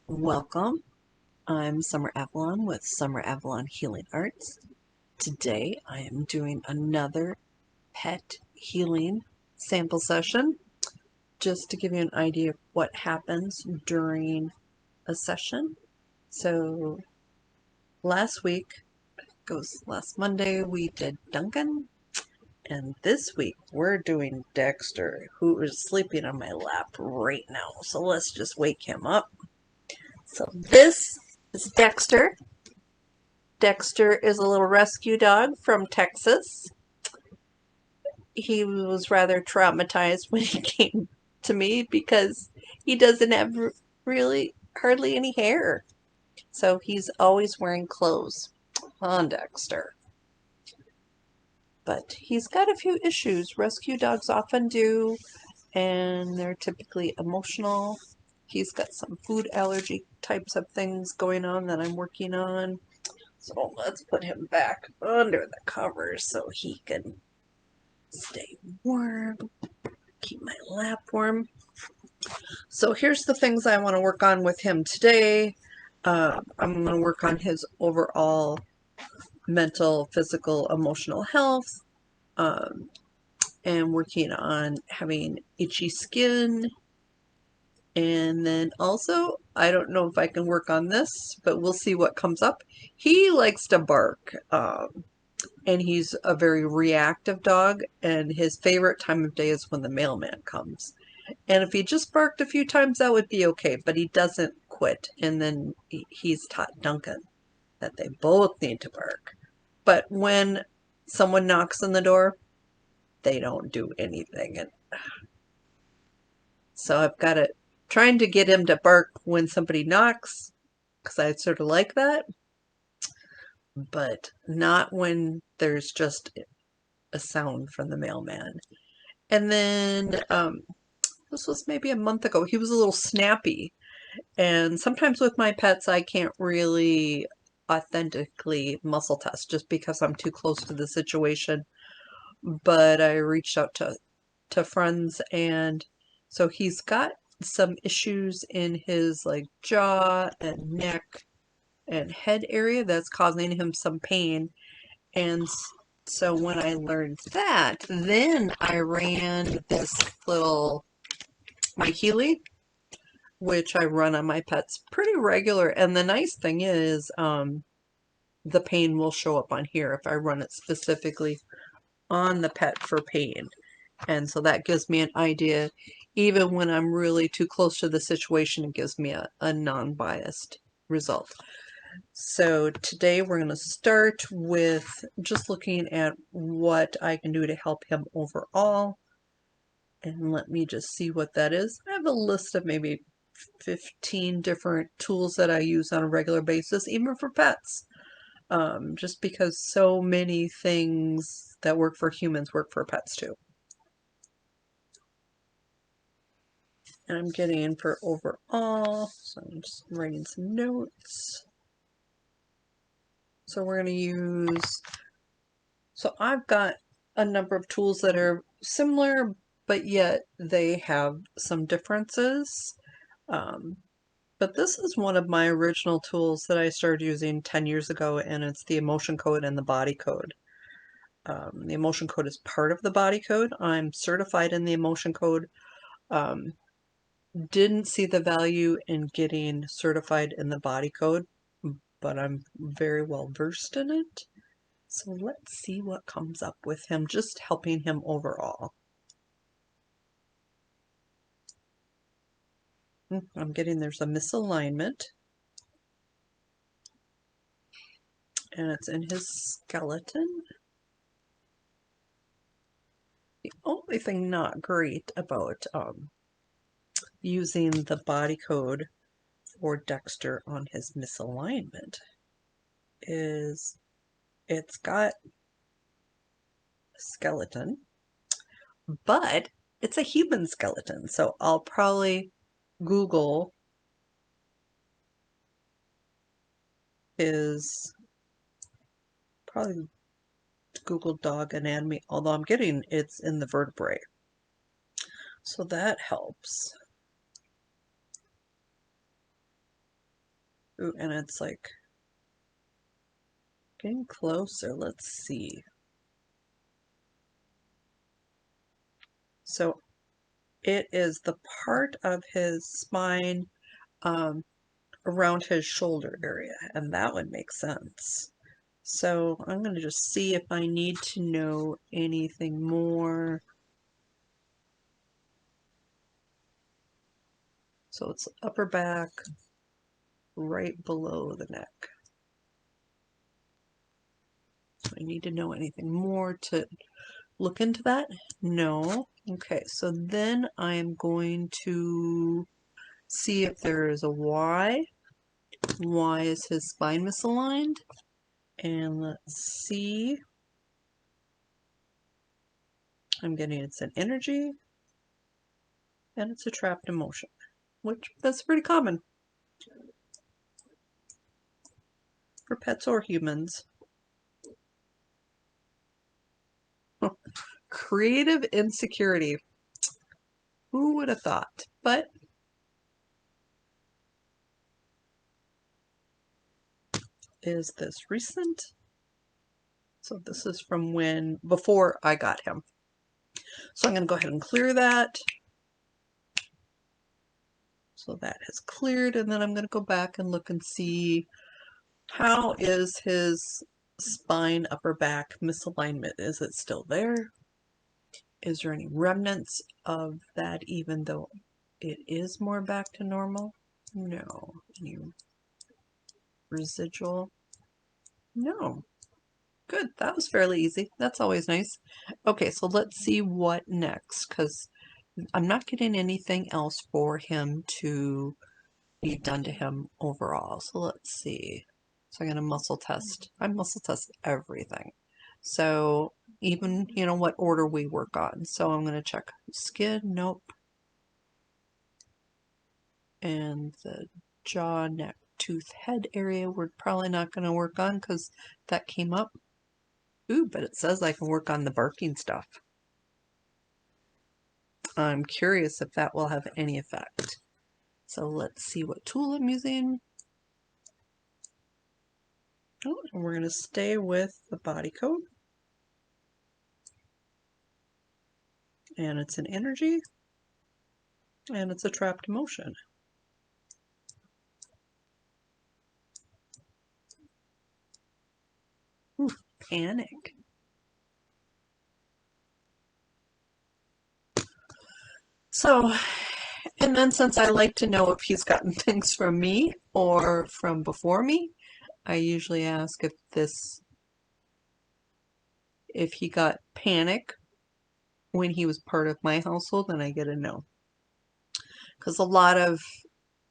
Welcome. I'm Summer Avalon with Summer Avalon Healing Arts. Today I am doing another pet healing sample session just to give you an idea of what happens during a session. So last Monday, we did Duncan, and this week we're doing Dexter, who is sleeping on my lap right now. So let's just wake him up. So this is Dexter. Dexter is a little rescue dog from Texas. He was rather traumatized when he came to me because he doesn't have really hardly any hair. So he's always wearing clothes on Dexter. But he's got a few issues. Rescue dogs often do, and they're typically emotional. He's got some food allergy types of things going on that I'm working on. So let's put him back under the covers so he can stay warm, keep my lap warm. So here's the things I want to work on with him today. I'm going to work on his overall mental, physical, emotional health, and working on having itchy skin. And then also, I don't know if I can work on this, but we'll see what comes up. He likes to bark. And he's a very reactive dog, and his favorite time of day is when the mailman comes. And if he just barked a few times, that would be okay, but he doesn't quit. And then he's taught Duncan that they both need to bark. But when someone knocks on the door, they don't do anything. And so I've got to trying to get him to bark when somebody knocks, because I sort of like that, but not when there's just a sound from the mailman. And then this was maybe a month ago. He was a little snappy. And sometimes with my pets, I can't really authentically muscle test just because I'm too close to the situation. But I reached out to friends, and so he's got some issues in his like jaw and neck and head area that's causing him some pain. And so when I learned that, then I ran this little, my Healy, which I run on my pets pretty regular. And the nice thing is, the pain will show up on here if I run it specifically on the pet for pain. And so that gives me an idea. Even when I'm really too close to the situation, it gives me a non-biased result. So today we're going to start with just looking at what I can do to help him overall. And let me just see what that is. I have a list of maybe 15 different tools that I use on a regular basis, even for pets. Just because so many things that work for humans work for pets too. And I'm getting for overall, so I'm just writing some notes. So we're going to use, so I've got a number of tools that are similar, but yet they have some differences. But this is one of my original tools that I started using 10 years ago, and it's the emotion code and the body code. The emotion code is part of the body code. I'm certified in the emotion code. Didn't see the value in getting certified in the body code, but I'm very well versed in it. So let's see what comes up with him, just helping him overall. I'm getting there's a misalignment, and it's in his skeleton. The only thing not great about using the body code for Dexter on his misalignment is it's got a skeleton, but it's a human skeleton. So I'll probably Google Google dog anatomy, although I'm getting it's in the vertebrae. So that helps. Ooh, and it's like getting closer. Let's see. So it is the part of his spine um, around his shoulder area, and that would make sense. So I'm going to just see if I need to know anything more. So it's upper back, right below the neck. Do I need to know anything more to look into that? No. Okay, so then I'm going to see if there is a why. Why is his spine misaligned? And let's see. I'm getting it's an energy and it's a trapped emotion, which that's pretty common for pets or humans. Creative insecurity. Who would have thought? But is this recent? So this is from before I got him. So I'm going to go ahead and clear that. So that has cleared, and then I'm going to go back and look and see how is his spine, upper back misalignment. Is it still there? Is there any remnants of that even though it is more back to normal? No. Any residual? No. Good. That was fairly easy. That's always nice. Okay, so let's see what next, because I'm not getting anything else for him to be done to him overall. So let's see. So I'm going to muscle test. I muscle test everything. So even, what order we work on. So I'm going to check skin. Nope. And the jaw, neck, tooth, head area we're probably not going to work on because that came up. Ooh, but it says I can work on the barking stuff. I'm curious if that will have any effect. So let's see what tool I'm using. Oh, and we're going to stay with the body code. And it's an energy. And it's a trapped emotion. Ooh, panic. So, and then since I like to know if he's gotten things from me or from before me, I usually ask if he got panic when he was part of my household, and I get a no. Because a lot of,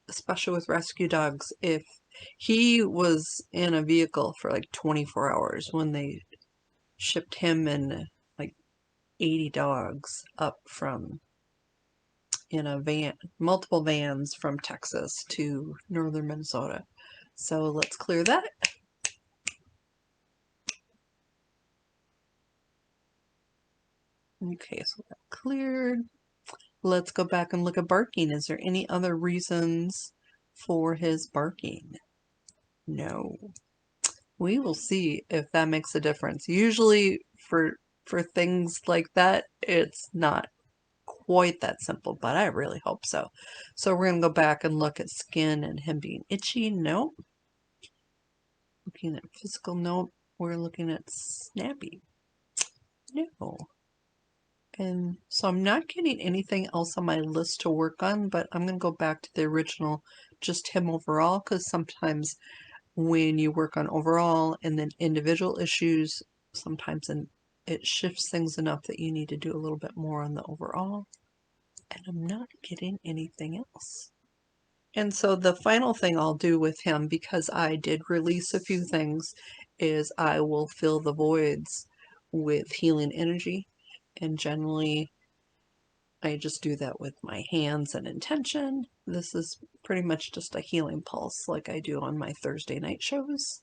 especially with rescue dogs, if he was in a vehicle for like 24 hours when they shipped him and like 80 dogs up from in a van, multiple vans from Texas to northern Minnesota. So let's clear that. Okay, so that cleared. Let's go back and look at barking. Is there any other reasons for his barking? No. We will see if that makes a difference. Usually for things like that, it's not quite that simple, but I really hope so. So we're going to go back and look at skin and him being itchy. Nope. Looking at physical. Nope. We're looking at snappy. No. And so I'm not getting anything else on my list to work on, but I'm going to go back to the original, just him overall, because sometimes when you work on overall and then individual issues, sometimes it shifts things enough that you need to do a little bit more on the overall. And I'm not getting anything else. And so the final thing I'll do with him, because I did release a few things, is I will fill the voids with healing energy. And generally, I just do that with my hands and intention. This is pretty much just a healing pulse like I do on my Thursday night shows.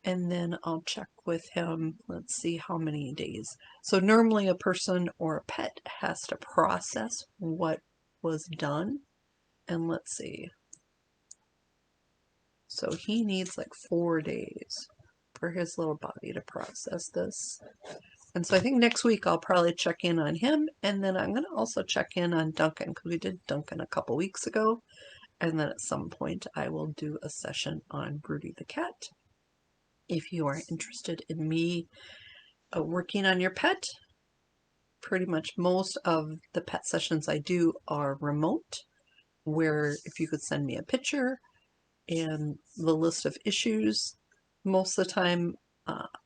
And then I'll check with him. Let's see how many days. So normally a person or a pet has to process what was done. And let's see. So he needs like 4 days for his little body to process this. And so I think next week I'll probably check in on him, and then I'm going to also check in on Duncan, because we did Duncan a couple weeks ago. And then at some point I will do a session on Broody the cat. If you are interested in me working on your pet, pretty much most of the pet sessions I do are remote, where if you could send me a picture and the list of issues, most of the time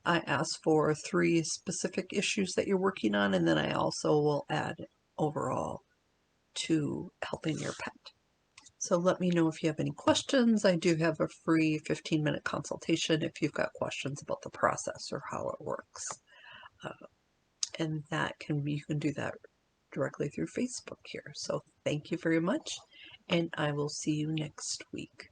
I ask for 3 specific issues that you're working on, and then I also will add overall to helping your pet. So let me know if you have any questions. I do have a free 15-minute consultation if you've got questions about the process or how it works. And that can be, you can do that directly through Facebook here. So thank you very much, and I will see you next week.